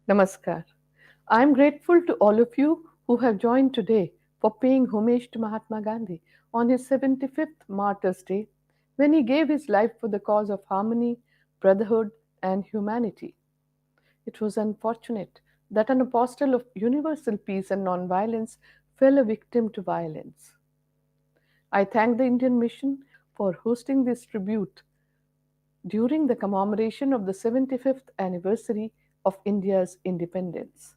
Namaskar. I am grateful to all of you who have joined today for paying homage to Mahatma Gandhi on his 75th Martyr's Day when he gave his life for the cause of harmony, brotherhood, and humanity. It was unfortunate that an apostle of universal peace and nonviolence fell a victim to violence. I thank the Indian Mission for hosting this tribute during the commemoration of the 75th anniversary of India's independence.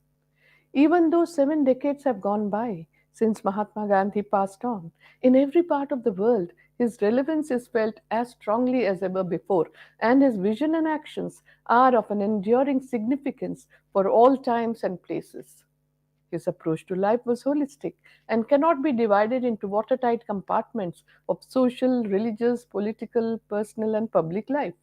Even though 7 decades have gone by since Mahatma Gandhi passed on, in every part of the world his relevance is felt as strongly as ever before, and his vision and actions are of an enduring significance for all times and places. His approach to life was holistic and cannot be divided into watertight compartments of social, religious, political, personal, and public life.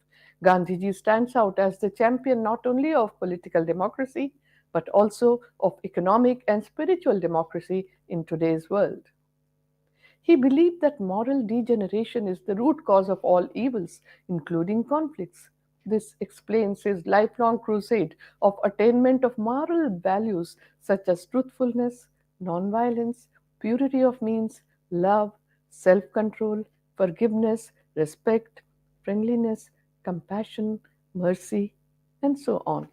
Gandhiji stands out as the champion not only of political democracy but also of economic and spiritual democracy in today's world. He believed that moral degeneration is the root cause of all evils, including conflicts. This explains his lifelong crusade of attainment of moral values such as truthfulness, nonviolence, purity of means, love, self control, forgiveness, respect, friendliness, compassion, mercy, and so on.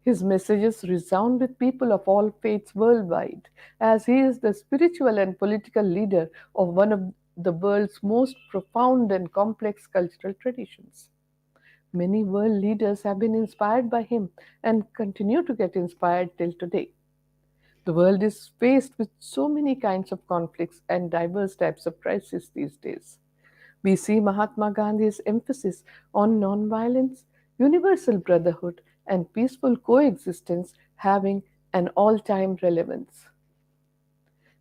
His messages resound with people of all faiths worldwide, as he is the spiritual and political leader of one of the world's most profound and complex cultural traditions. Many world leaders have been inspired by him and continue to get inspired till today. The world is faced with so many kinds of conflicts and diverse types of crises these days. We see Mahatma Gandhi's emphasis on nonviolence, universal brotherhood, and peaceful coexistence having an all time relevance.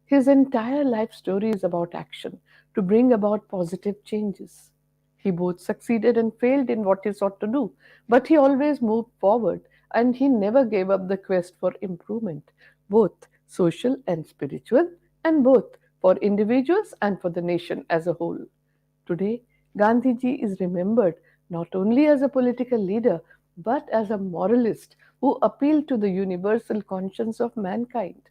His entire life story is about action to bring about positive changes. He both succeeded and failed in what he sought to do, but he always moved forward and he never gave up the quest for improvement, both social and spiritual, and both for individuals and for the nation as a whole. Today, Gandhiji is remembered not only as a political leader but as a moralist who appealed to the universal conscience of mankind.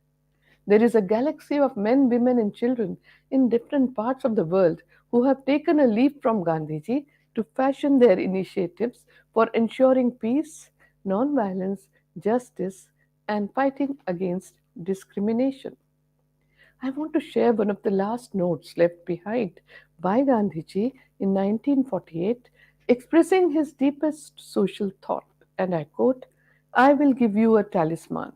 There is a galaxy of men, women, and children in different parts of the world who have taken a leaf from Gandhiji to fashion their initiatives for ensuring peace, non-violence, justice, and fighting against discrimination. I want to share one of the last notes left behind by Gandhiji in 1948, expressing his deepest social thought. And I quote, I will give you a talisman.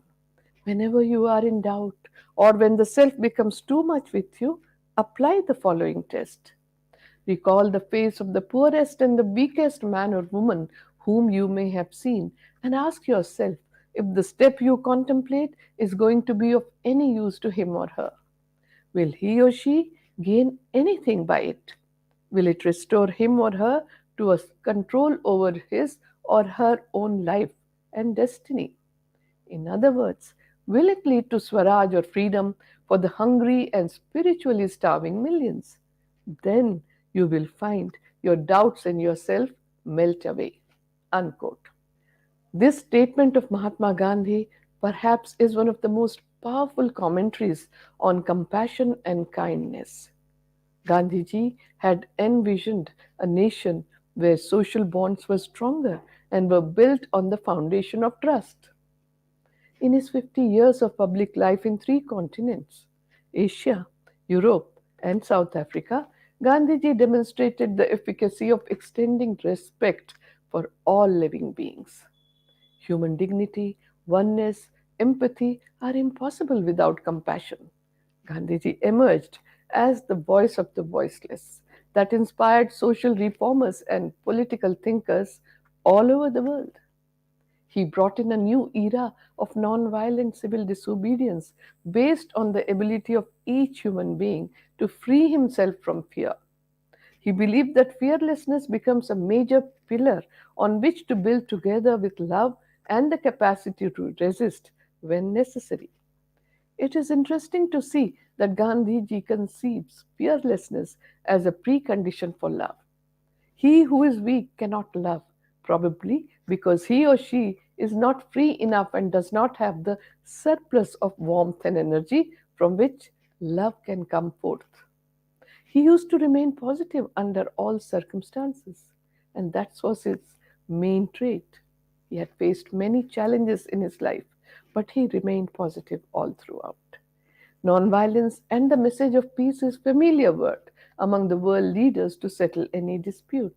Whenever you are in doubt or when the self becomes too much with you, apply the following test. Recall the face of the poorest and the weakest man or woman whom you may have seen and ask yourself if the step you contemplate is going to be of any use to him or her. Will he or she gain anything by it? Will it restore him or her to a control over his or her own life and destiny? In other words, will it lead to Swaraj or freedom for the hungry and spiritually starving millions? Then you will find your doubts in yourself melt away. Unquote. This statement of Mahatma Gandhi perhaps is one of the most powerful commentaries on compassion and kindness. Gandhiji had envisioned a nation where social bonds were stronger and were built on the foundation of trust. In his 50 years of public life in three continents, Asia, Europe, and South Africa, Gandhiji demonstrated the efficacy of extending respect for all living beings. Human dignity, oneness, empathy are impossible without compassion. Gandhiji emerged as the voice of the voiceless that inspired social reformers and political thinkers all over the world. He brought in a new era of non-violent civil disobedience based on the ability of each human being to free himself from fear. He believed that fearlessness becomes a major pillar on which to build together with love and the capacity to resist when necessary. It is interesting to see that Gandhiji conceives fearlessness as a precondition for love. He who is weak cannot love, probably because he or she is not free enough and does not have the surplus of warmth and energy from which love can come forth. He used to remain positive under all circumstances, and that was his main trait. He had faced many challenges in his life, but he remained positive all throughout. Nonviolence and the message of peace is familiar word among the world leaders to settle any dispute.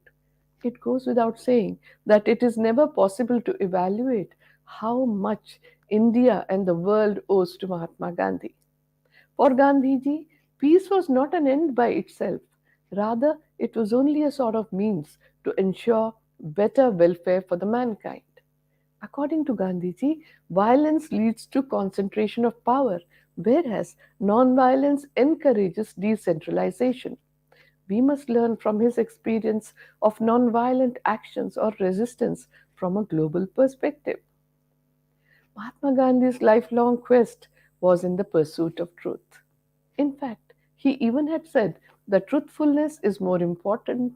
It goes without saying that it is never possible to evaluate how much India and the world owes to Mahatma Gandhi. For Gandhiji, peace was not an end by itself. Rather, it was only a sort of means to ensure better welfare for the mankind. According to Gandhiji, violence leads to concentration of power, whereas non-violence encourages decentralization. We must learn from his experience of non-violent actions or resistance from a global perspective. Mahatma Gandhi's lifelong quest was in the pursuit of truth. In fact, he even had said that truthfulness is more important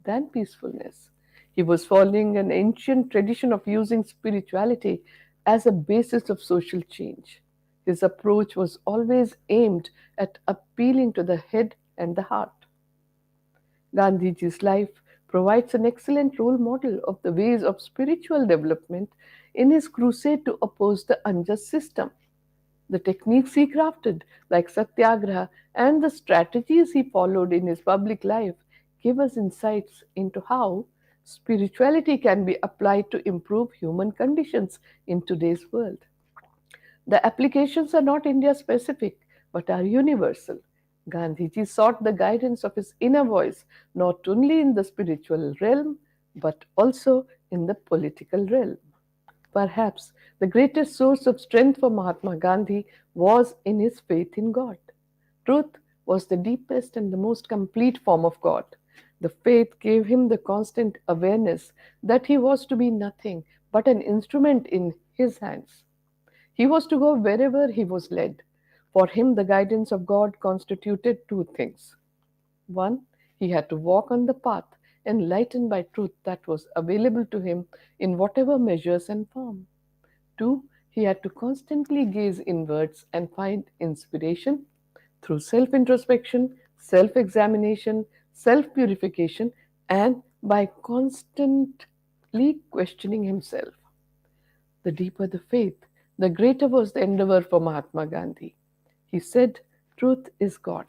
than peacefulness. He was following an ancient tradition of using spirituality as a basis of social change. His approach was always aimed at appealing to the head and the heart. Gandhiji's life provides an excellent role model of the ways of spiritual development in his crusade to oppose the unjust system. The techniques he crafted, like Satyagraha, and the strategies he followed in his public life give us insights into how spirituality can be applied to improve human conditions in today's world. The applications are not India specific but are universal. Gandhiji sought the guidance of his inner voice not only in the spiritual realm but also in the political realm. Perhaps the greatest source of strength for Mahatma Gandhi was in his faith in God. Truth was the deepest and the most complete form of God. The faith gave him the constant awareness that he was to be nothing but an instrument in his hands. He was to go wherever he was led. For him, the guidance of God constituted two things. One, he had to walk on the path enlightened by truth that was available to him in whatever measures and form. Two, he had to constantly gaze inwards and find inspiration through self introspection, self examination, self purification, and by constantly questioning himself. The deeper the faith, the greater was the endeavor for Mahatma Gandhi. He said, "Truth is God."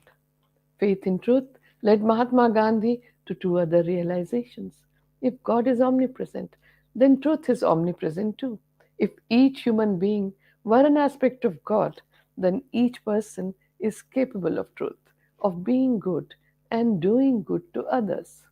Faith in truth led Mahatma Gandhi to two other realizations. If God is omnipresent, then truth is omnipresent too. If each human being were an aspect of God, then each person is capable of truth, of being good and doing good to others.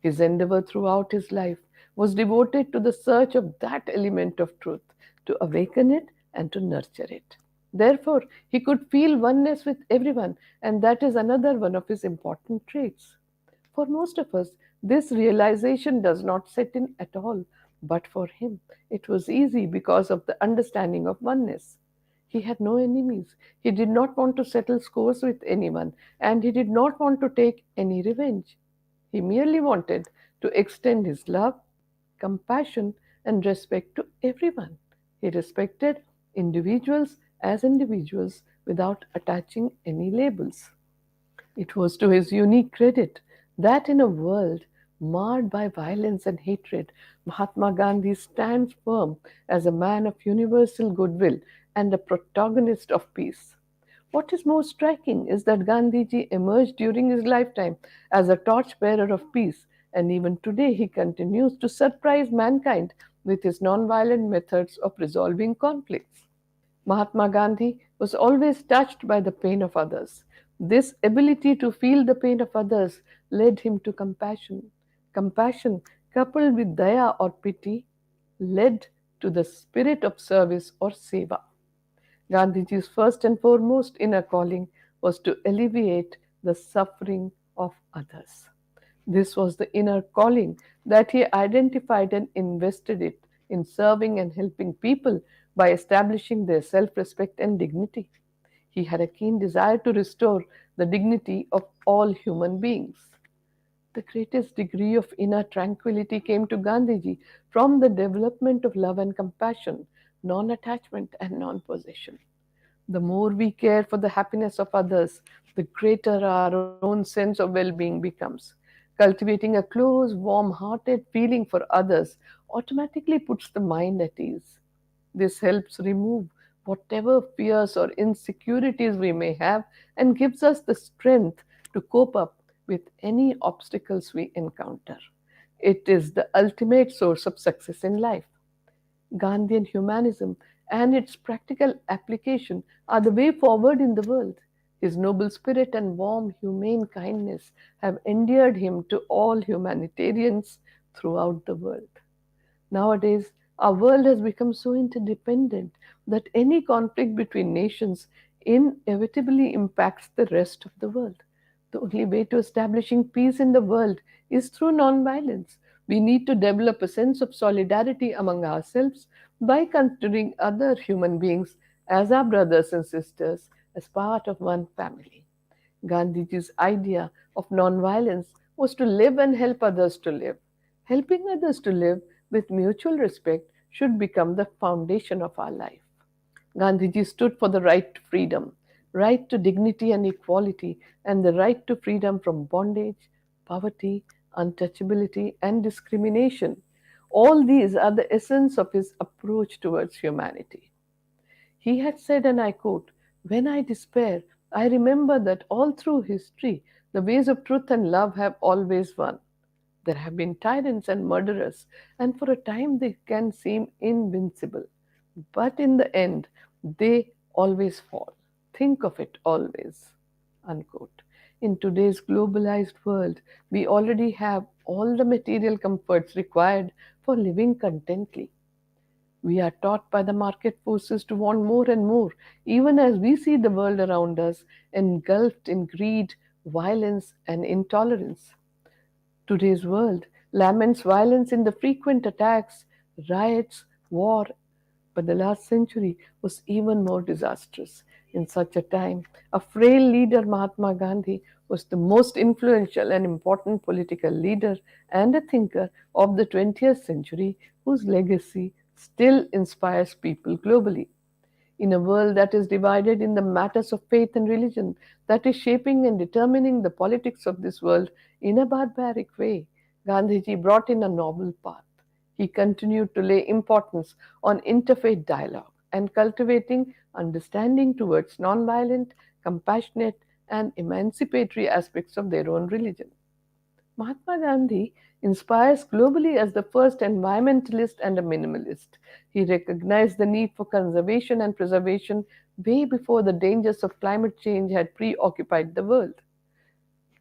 His endeavor throughout his life was devoted to the search of that element of truth, to awaken it and to nurture it. Therefore, he could feel oneness with everyone, and that is another one of his important traits. For most of us, this realization does not set in at all, but for him, it was easy because of the understanding of oneness. He had no enemies. He did not want to settle scores with anyone, and he did not want to take any revenge. He merely wanted to extend his love, compassion, and respect to everyone. He respected individuals as individuals without attaching any labels. It was to his unique credit that in a world marred by violence and hatred, Mahatma Gandhi stands firm as a man of universal goodwill and a protagonist of peace. What is most striking is that Gandhiji emerged during his lifetime as a torchbearer of peace, and even today he continues to surprise mankind with his nonviolent methods of resolving conflicts. Mahatma Gandhi was always touched by the pain of others. This ability to feel the pain of others led him to compassion. Compassion, coupled with daya or pity, led to the spirit of service or seva. Gandhiji's first and foremost inner calling was to alleviate the suffering of others. This was the inner calling that he identified and invested it in serving and helping people by establishing their self respect and dignity. He had a keen desire to restore the dignity of all human beings. The greatest degree of inner tranquility came to Gandhiji from the development of love and compassion, non attachment, and non possession. The more we care for the happiness of others, the greater our own sense of well being becomes. Cultivating a close, warm hearted feeling for others automatically puts the mind at ease. This helps remove whatever fears or insecurities we may have and gives us the strength to cope up with any obstacles we encounter. It is the ultimate source of success in life. Gandhian humanism and its practical application are the way forward in the world. His noble spirit and warm, humane kindness have endeared him to all humanitarians throughout the world. Nowadays, our world has become so interdependent that any conflict between nations inevitably impacts the rest of the world. The only way to establishing peace in the world is through nonviolence. We need to develop a sense of solidarity among ourselves by considering other human beings as our brothers and sisters, as part of one family. Gandhiji's idea of nonviolence was to live and help others to live. Helping others to live with mutual respect should become the foundation of our life. Gandhiji stood for the right to freedom, right to dignity and equality, and the right to freedom from bondage, poverty, untouchability, and discrimination. All these are the essence of his approach towards humanity. He had said, and I quote, "When I despair, I remember that all through history, the ways of truth and love have always won. There have been tyrants and murderers, and for a time they can seem invincible. But in the end, they always fall. Think of it always." Unquote. In today's globalized world, we already have all the material comforts required for living contently. We are taught by the market forces to want more and more, even as we see the world around us engulfed in greed, violence, and intolerance. Today's world laments violence in the frequent attacks, riots, war, but the last century was even more disastrous. In such a time, a frail leader, Mahatma Gandhi, was the most influential and important political leader and a thinker of the 20th century whose legacy still inspires people globally. In a world that is divided in the matters of faith and religion, that is shaping and determining the politics of this world in a barbaric way, Gandhiji brought in a novel path. He continued to lay importance on interfaith dialogue and cultivating understanding towards nonviolent, compassionate, and emancipatory aspects of their own religion. Mahatma Gandhi inspires globally as the first environmentalist and a minimalist. He recognized the need for conservation and preservation way before the dangers of climate change had preoccupied the world.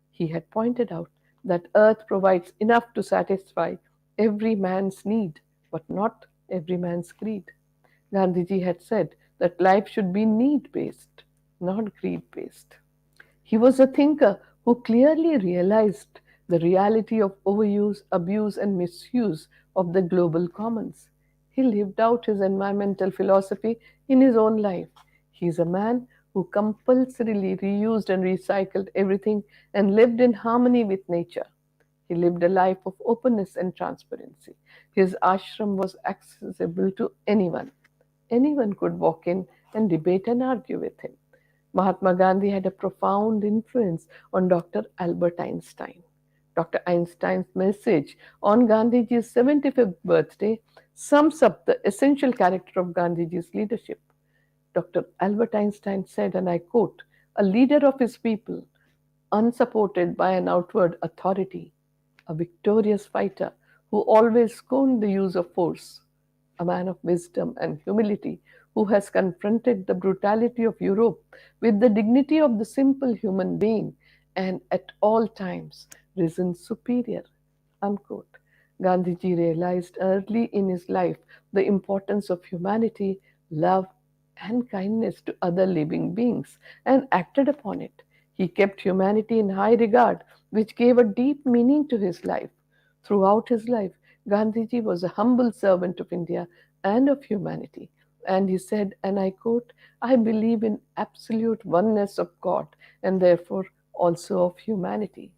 He had pointed out that Earth provides enough to satisfy every man's need, but not every man's greed. Gandhiji had said that life should be need based, not greed based. He was a thinker who clearly realized the reality of overuse, abuse, and misuse of the global commons. He lived out his environmental philosophy in his own life. He is a man who compulsorily reused and recycled everything and lived in harmony with nature. He lived a life of openness and transparency. His ashram was accessible to anyone. Anyone could walk in and debate and argue with him. Mahatma Gandhi had a profound influence on Dr. Albert Einstein. Dr. Einstein's message on Gandhiji's 75th birthday sums up the essential character of Gandhiji's leadership. Dr. Albert Einstein said, and I quote, "A leader of his people, unsupported by an outward authority, a victorious fighter who always scorned the use of force, a man of wisdom and humility who has confronted the brutality of Europe with the dignity of the simple human being and at all times risen superior." Unquote. Gandhiji realized early in his life the importance of humanity, love, and kindness to other living beings and acted upon it. He kept humanity in high regard, which gave a deep meaning to his life. Throughout his life, Gandhiji was a humble servant of India and of humanity. And he said, and I quote, "I believe in absolute oneness of God and therefore also of humanity."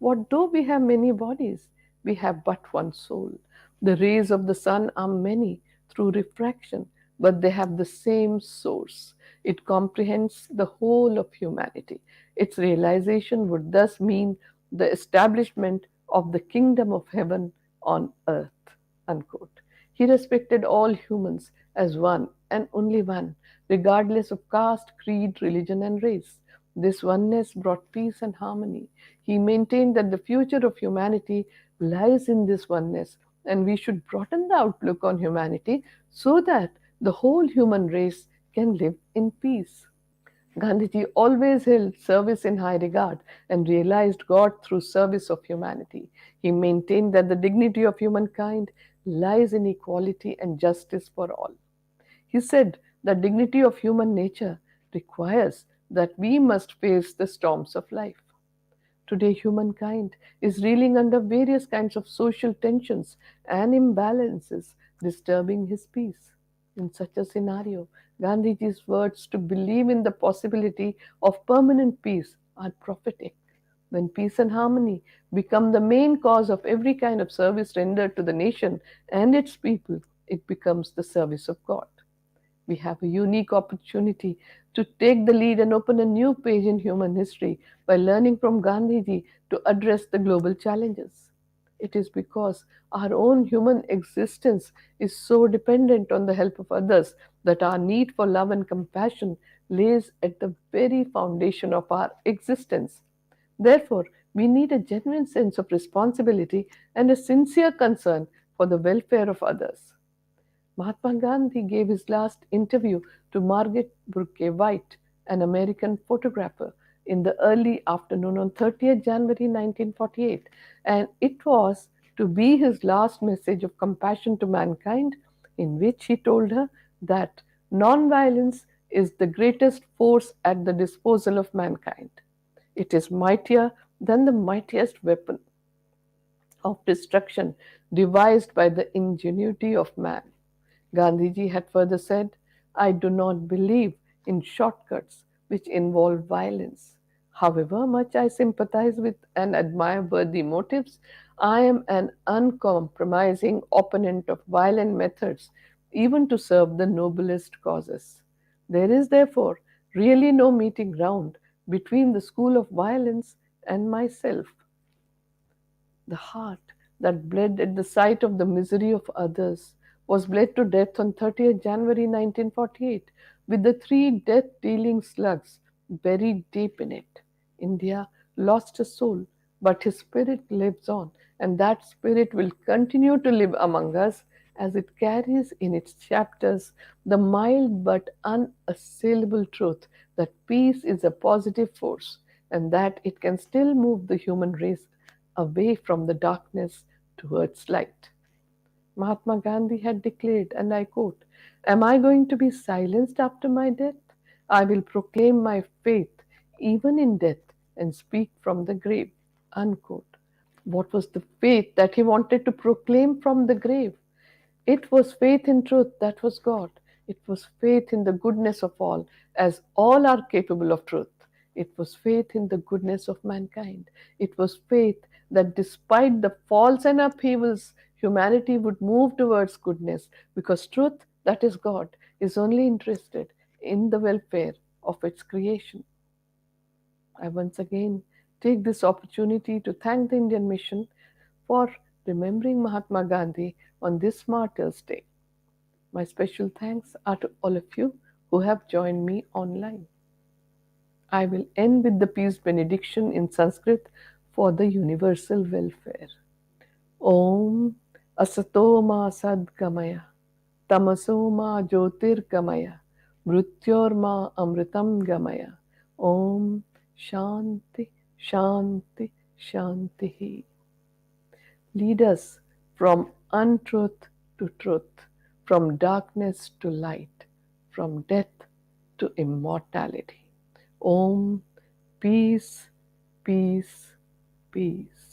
What though we have many bodies, we have but one soul. The rays of the sun are many through refraction, but they have the same source. It comprehends the whole of humanity. Its realization would thus mean the establishment of the kingdom of heaven on earth. Unquote. He respected all humans as one and only one, regardless of caste, creed, religion, and race. This oneness brought peace and harmony. He maintained that the future of humanity lies in this oneness, and we should broaden the outlook on humanity so that the whole human race can live in peace. Gandhiji always held service in high regard and realized God through service of humanity. He maintained that the dignity of humankind lies in equality and justice for all. He said that dignity of human nature requires that we must face the storms of life. Today, humankind is reeling under various kinds of social tensions and imbalances, disturbing his peace. In such a scenario, Gandhiji's words to believe in the possibility of permanent peace are prophetic. When peace and harmony become the main cause of every kind of service rendered to the nation and its people, it becomes the service of God. We have a unique opportunity to take the lead and open a new page in human history by learning from Gandhiji to address the global challenges. It is because our own human existence is so dependent on the help of others that our need for love and compassion lays at the very foundation of our existence. Therefore, we need a genuine sense of responsibility and a sincere concern for the welfare of others. Mahatma Gandhi gave his last interview to Margaret Burke White, an American photographer, in the early afternoon on 30th January 1948, and it was to be his last message of compassion to mankind, in which he told her that nonviolence is the greatest force at the disposal of mankind. It is mightier than the mightiest weapon of destruction devised by the ingenuity of man. Gandhiji had further said, I do not believe in shortcuts which involve violence. However much I sympathize with and admire worthy motives, I am an uncompromising opponent of violent methods, even to serve the noblest causes. There is therefore really no meeting ground between the school of violence and myself. The heart that bled at the sight of the misery of others was bled to death on 30th January 1948 with the three death dealing slugs buried deep in it. India lost a soul, but his spirit lives on, and that spirit will continue to live among us as it carries in its chapters the mild but unassailable truth that peace is a positive force and that it can still move the human race away from the darkness towards light. Mahatma Gandhi had declared, and I quote, Am I going to be silenced after my death? I will proclaim my faith even in death and speak from the grave. Unquote. What was the faith that he wanted to proclaim from the grave? It was faith in truth, that was God. It was faith in the goodness of all, as all are capable of truth. It was faith in the goodness of mankind. It was faith that despite the faults and upheavals, humanity would move towards goodness because truth, that is God, is only interested in the welfare of its creation. I once again take this opportunity to thank the Indian Mission for remembering Mahatma Gandhi on this Martyr's Day. My special thanks are to all of you who have joined me online. I will end with the peace benediction in Sanskrit for the universal welfare. Om Asato Ma Sadgamaya Tamaso Ma Jyotirgamaya Mrityor Ma Amritam Gamaya Om Shanti Shanti Shanti. Lead us from untruth to truth, from darkness to light, from death to immortality. Om, peace, peace, peace.